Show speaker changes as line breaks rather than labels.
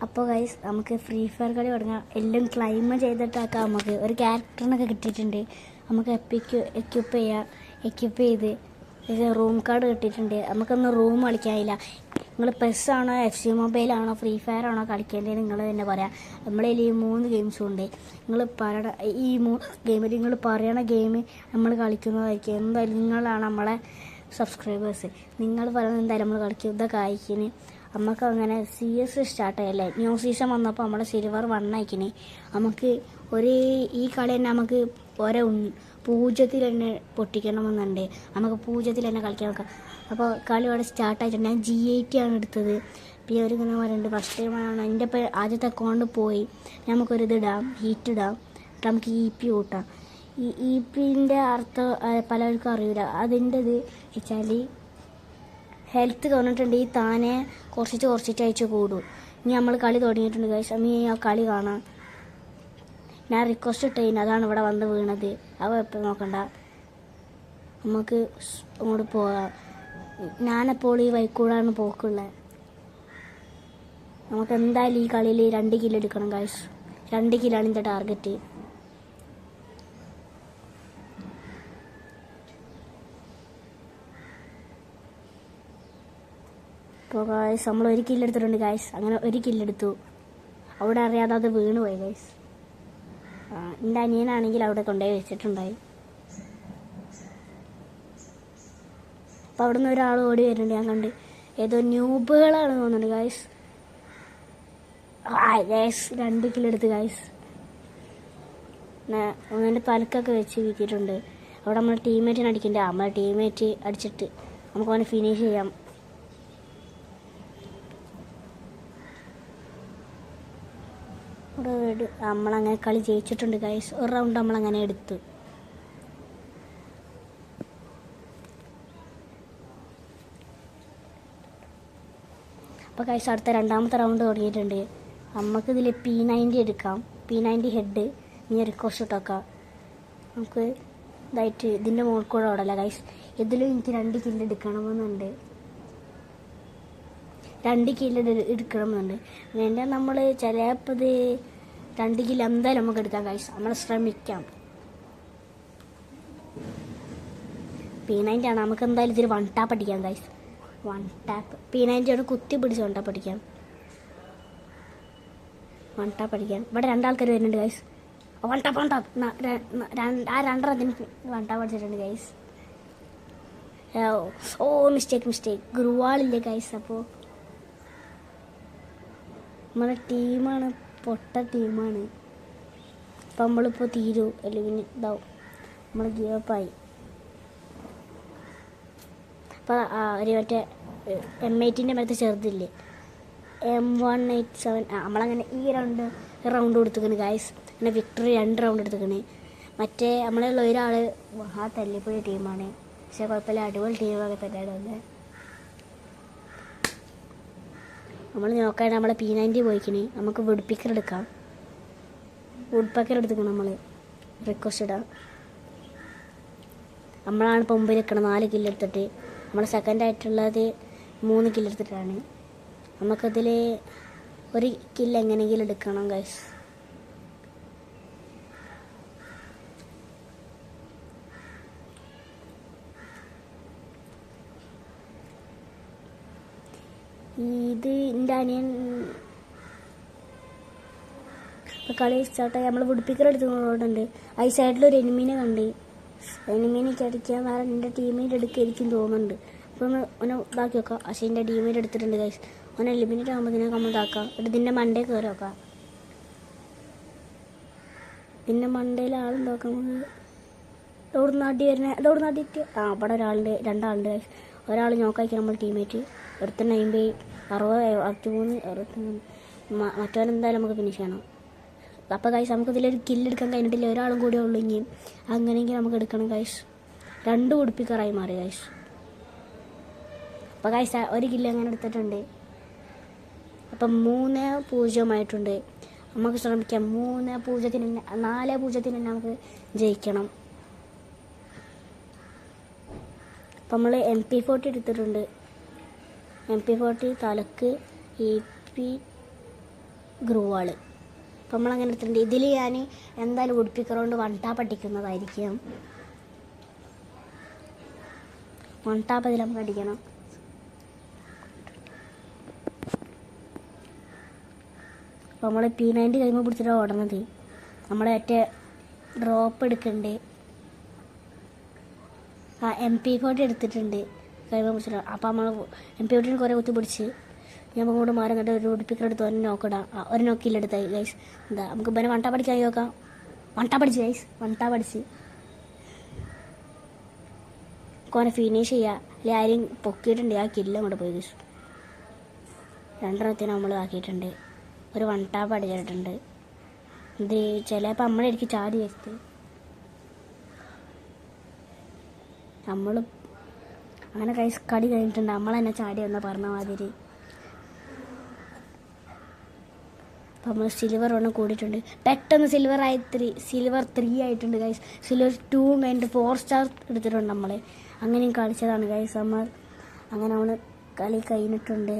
അപ്പോൾ ഗൈസ് നമുക്ക് free fire കളി തുടങ്ങാം. എല്ലാം ക്ലൈം ചെയ്തിട്ടാക്കാം. നമുക്ക് ഒരു ക്യാരക്ടറിനൊക്കെ കിട്ടിയിട്ടുണ്ട്. നമുക്ക് എക്യുപ്പ് ചെയ്ത് റൂം കാർഡ് കിട്ടിയിട്ടുണ്ട്. നമുക്കൊന്ന് റൂം കളിക്കാനില്ല. നിങ്ങൾ പെസ്സാണോ FC മൊബൈലാണോ ഫ്രീ ഫയർ ആണോ കളിക്കേണ്ടത് നിങ്ങൾ തന്നെ പറയാം. നമ്മളതിൽ ഈ 3 ഗെയിംസും ഉണ്ട്. നിങ്ങൾ പറയണ ഈ 3 ഗെയിമിൽ നിങ്ങൾ പറയണ ഗെയിം നമ്മൾ കളിക്കുന്നതായിരിക്കും. എന്തായാലും നിങ്ങളാണ് നമ്മളെ സബ്സ്ക്രൈബേഴ്സ്. നിങ്ങൾ പറയുന്നത് എന്തായാലും നമ്മൾ കളിക്കും. ഇതൊക്കെ അയക്കിന് നമുക്ക് അങ്ങനെ CS സ്റ്റാർട്ടായല്ലേ. ന്യൂ സീസൺ വന്നപ്പോൾ നമ്മളെ സിൽവർ 1 അയക്കിന്. നമുക്ക് ഈ കളി തന്നെ നമുക്ക് ഓരോ 0 തന്നെ പൊട്ടിക്കണമെന്നുണ്ട്. നമുക്ക് 0 തന്നെ കളിക്കാൻ നോക്കാം. അപ്പോൾ കളി ഇവിടെ സ്റ്റാർട്ടായിട്ടുണ്ട്. ഞാൻ G80 ആണ് എടുത്തത്. പിന്നെ ഒരു ഇങ്ങനെ പറയുന്നുണ്ട് ഫസ്റ്റ് ടൈമാണ്. എൻ്റെ ഇപ്പോൾ ആദ്യത്തെ അക്കൗണ്ട് പോയി. നമുക്കൊരിതിടാം, ഹീറ്റ് ഇടാം, നമുക്ക് EP കൂട്ടാം. ഈ EPൻ്റെ അർത്ഥം പലർക്കും അറിയില്ല. അതിൻ്റെ ഇത് വെച്ചാൽ ഹെൽത്ത് തോന്നിട്ടുണ്ട്. ഈ താനെ കുറച്ചിട്ട് അയച്ച് കൂടും. ഇനി നമ്മൾ കളി തുടങ്ങിയിട്ടുണ്ട് ഗൈസ്. അമ്മ ആ കളി കാണാം. ഞാൻ റിക്വസ്റ്റ് ഇട്ടതിന് അതാണ് ഇവിടെ വന്ന് വീണത്. അവ എപ്പോൾ നോക്കണ്ട. നമുക്ക് അങ്ങോട്ട് പോകാം. ഞാനെപ്പോൾ ഈ വൈക്കൂടാണ് പോക്കുള്ളത്. നമുക്ക് എന്തായാലും ഈ കളിയിൽ 2 കില്ല് എടുക്കണം ഗൈസ്. 2 കില്ലാണ് എൻ്റെ ടാർഗറ്റ്. അപ്പോൾ ഗൈസ് നമ്മൾ 1 കില്ല് എടുത്തിട്ടുണ്ട് ഗൈസ്. അങ്ങനെ 1 കില്ലെടുത്തു. അവിടെ അറിയാതെ അത് വീണ് പോയി ഗൈസ്. എൻ്റെ അനിയനാണെങ്കിൽ അവിടെ കൊണ്ടുപോയി വെച്ചിട്ടുണ്ടായി. അപ്പോൾ അവിടെ നിന്ന് ഒരാൾ ഓടി വരുന്നുണ്ട്. ഞാൻ കണ്ട് ഏതോ ന്യൂബുകളാണ് തോന്നുന്നുണ്ട് ഗൈസ്. Guys 2 കില്ലെടുത്ത് guys. ഒന്നിൻ്റെ തലക്കൊക്കെ വെച്ച് വീട്ടിയിട്ടുണ്ട്. അവിടെ നമ്മൾ ടീമേറ്റിന് അടിക്കണ്ടേ. നമ്മളെ ടീമേറ്റ് അടിച്ചിട്ട് നമുക്ക് അവനെ ഫിനിഷ് ചെയ്യാം. നമ്മളങ്ങനെ കളി ജയിച്ചിട്ടുണ്ട് ഗൈസ്. ഒരു റൗണ്ട് നമ്മളങ്ങനെ എടുത്തു. അപ്പോൾ ഗൈസ് അടുത്ത 2ാമത്തെ റൗണ്ട് തുടങ്ങിയിട്ടുണ്ട്. നമുക്കിതിൽ P90 എടുക്കാം. P90 ഹെഡ് ഇനി റിക്വസ്റ്റ് ഇട്ടേക്കാം. നമുക്ക് ഇതായിട്ട് ഇതിൻ്റെ മുകളിൽ കൂടെ ഓടല്ല ഗൈസ്. ഇതിലും എനിക്ക് 2 കില്ല് എടുക്കണമെന്നുണ്ട്. 2 കില്ല് എടുക്കണമെന്നുണ്ട്. വേണ്ട നമ്മൾ ചിലപ്പോൾ ഇത് 2 കില്ല് എന്തായാലും നമുക്ക് എടുക്കാം ഗൈസ്. നമ്മൾ ശ്രമിക്കാം. P90 ആണ്. നമുക്ക് എന്തായാലും ഇതിൽ 1 ടാപ്പ് അടിക്കാം ഗൈസ്. 1 ടാപ്പ് P90 ആണ്. കുത്തി പിടിച്ച് 1 ടാപ്പ് അടിക്കാം. 1 ടാപ്പ് അടിക്കാം. ഇവിടെ 2 ആൾക്കാർ വരുന്നുണ്ട് ഗൈസ്. 1 ടാപ്പ് 1 ടാപ്പ് ആ 2 അതിന് 1 ടാപ്പ് അടിച്ചിട്ടുണ്ട് ഗൈസ്. Mistake ഗ്രൂവാളില്ലേ guys. അപ്പോൾ നമ്മളെ ടീമാണ് പൊട്ട ടീമാണ്. അപ്പം നമ്മളിപ്പോൾ തീരും അല്ലെങ്കിൽ ഇതാവും. നമ്മൾ ഗീവപ്പായി. അപ്പോൾ ഒരു മറ്റേ M80ൻ്റെ മേലത്തെ ചെറുതില്ലേ M187 നമ്മളങ്ങനെ ഈ റൗണ്ട് കൊടുത്തിരിക്കണ് ഗൈസ്. പിന്നെ വിക്ടറി 2 റൗണ്ട് എടുത്തിരിക്കണ്. മറ്റേ നമ്മളുള്ള ഒരാൾ ആ തല്ലിപ്പൊഴി ടീമാണ്. പക്ഷേ കുഴപ്പമില്ല, അടിപൊളി ടീമൊക്കെ തന്നെയാണ്. നമ്മൾ നോക്കാൻ നമ്മളെ P90 പോയിക്കണി. നമുക്ക് വുഡ് പിക്കർ എടുക്കാം. വുഡ് പിക്കർ എടുത്തിക്കണം. നമ്മൾ റിക്വസ്റ്റ് ഇടാം. നമ്മളാണ് ഇപ്പോൾ മുമ്പിൽ നിൽക്കണം 4 കില്ല് എടുത്തിട്ട്. നമ്മൾ സെക്കൻഡായിട്ടുള്ളത് 3 കില്ല് എടുത്തിട്ടാണ്. നമുക്കതിൽ 1 കില്ല് എങ്ങനെയെങ്കിലും എടുക്കണം ഗൈസ്. ഇത് എൻ്റെ അനിയൻ കളി സ്റ്റാർട്ടായി. നമ്മൾ വുഡ് പിക്കർ എടുത്തുകൊണ്ടുണ്ട്. ഈ സൈഡിലൊരു എനിമീനെ കണ്ട്. എനിമീനൊക്കെ അടിക്കാൻ വേറെ എൻ്റെ ടീമേറ്റ് എടുക്കായിരിക്കും തോന്നുന്നുണ്ട്. അപ്പോൾ ഒന്ന് ഇതാക്കി വെക്കാം. പക്ഷേ എൻ്റെ ടീമേറ്റ് എടുത്തിട്ടുണ്ട് ഗൈസ്. ഒന്ന് എലിമിനേറ്റ് ആകുമ്പോൾ ഇതിനെ നമ്മൾ ഇതാക്കാം. ഇതിൻ്റെ മണ്ടേ കയറി വെക്കാം. ഇതിൻ്റെ മണ്ടയിൽ ആളുണ്ടാക്കാം. നമുക്ക് ദൗർനാട്ടി വരുന്ന അവിടെ ഒരാളുണ്ട്, 2 ആളുണ്ട് ഗൈസ്. ഒരാൾ നോക്കായിരിക്കും നമ്മൾ ടീമേറ്റ്. ഒരുത്തന്നെ 50, 60, 63, 63. മറ്റവനെന്തായാലും നമുക്ക് ഫിനിഷ് ചെയ്യണം. അപ്പോൾ ഗൈസ് നമുക്കിതിലൊരു കില്ലെടുക്കാൻ കഴിഞ്ഞിട്ടില്ല. ഒരാളും കൂടെ ഉള്ളൂ ഇനിയും. അങ്ങനെയെങ്കിൽ നമുക്ക് എടുക്കണം ഗൈസ്. 2 ഉടുപ്പിക്കറായി മാറി ഗൈസ്. അപ്പോൾ ഗൈസ് 1 കില്ല് അങ്ങനെ എടുത്തിട്ടുണ്ട്. അപ്പം 3-0 നമുക്ക് ശ്രമിക്കാം. 3-0 4-0 നമുക്ക് ജയിക്കണം. അപ്പം നമ്മൾ MP40 എടുത്തിട്ടുണ്ട്. MP40 തലക്ക് EP ഗ്രൂവാൾ. അപ്പം നമ്മളങ്ങനെ എടുത്തിട്ടുണ്ട്. ഇതിൽ ഞാൻ എന്തായാലും ഉടുപ്പിക്കറുകൊണ്ട് വൺ ടാപ്പ് അടിക്കുന്നതായിരിക്കും. വൺ ടാപ്പ് ഇതിൽ നമുക്ക് അടിക്കണം. അപ്പോൾ നമ്മൾ P90 കൈമ പിടിച്ചിട്ടാണ് ഓടണത്. നമ്മൾ മറ്റേ ഡ്രോപ്പ് എടുക്കണ്ട്. MP40 എടുത്തിട്ടുണ്ട് കൈമ പിടിച്ചിട്ട്. അപ്പോൾ നമ്മൾ MP40 കുറേ കുത്തി പിടിച്ച് ഞാൻ അങ്ങോട്ട് മാറി എന്നിട്ട് ഒരു ഉടുപ്പിക്കർ എടുത്ത് ഒരു നോക്കിടാം. ഒരു നോക്കിയില്ലെടുത്തായി ഗൈസ്. എന്താ നമുക്ക് പിന്നെ വൺ ടാപ്പ് അടിക്കാൻ നോക്കാം. വൺ ടാപ്പ് അടിച്ച് ഗൈസ്. വൺ ടാപ്പ് അടിച്ച് കോനെ ഫിനിഷ് ചെയ്യുക. അല്ലെങ്കിൽ ആരെയും പൊക്കിയിട്ടുണ്ട് ആ കില്ല അങ്ങോട്ട് പോയി ഗൈസ്. രണ്ടെണ്ണത്തിന് നമ്മൾ ആക്കിയിട്ടുണ്ട്. ഒരു വൺ ടാപ്പ് അടിച്ചിട്ടുണ്ട്. ഇത് ചിലപ്പോൾ നമ്മളെനിക്ക് ചാടി വെച്ച് നമ്മൾ അങ്ങനെ കൈസ് കളി കഴിഞ്ഞിട്ടുണ്ട്. നമ്മളെന്നെ ചാടി വന്ന പറഞ്ഞ മാതിരി. അപ്പോൾ നമ്മൾ സിൽവർ 1 കൂടിയിട്ടുണ്ട്. പെട്ടെന്ന് സിൽവർ 3 ആയിട്ടുണ്ട് ഗൈസ്. സിൽവർ 2 കഴിഞ്ഞിട്ട് 4 സ്റ്റാർ എടുത്തിട്ടുണ്ട് നമ്മൾ. അങ്ങനെയും കളിച്ചതാണ് ഗൈസ് നമ്മൾ. അങ്ങനെ നമ്മൾ കളി കഴിഞ്ഞിട്ടുണ്ട്.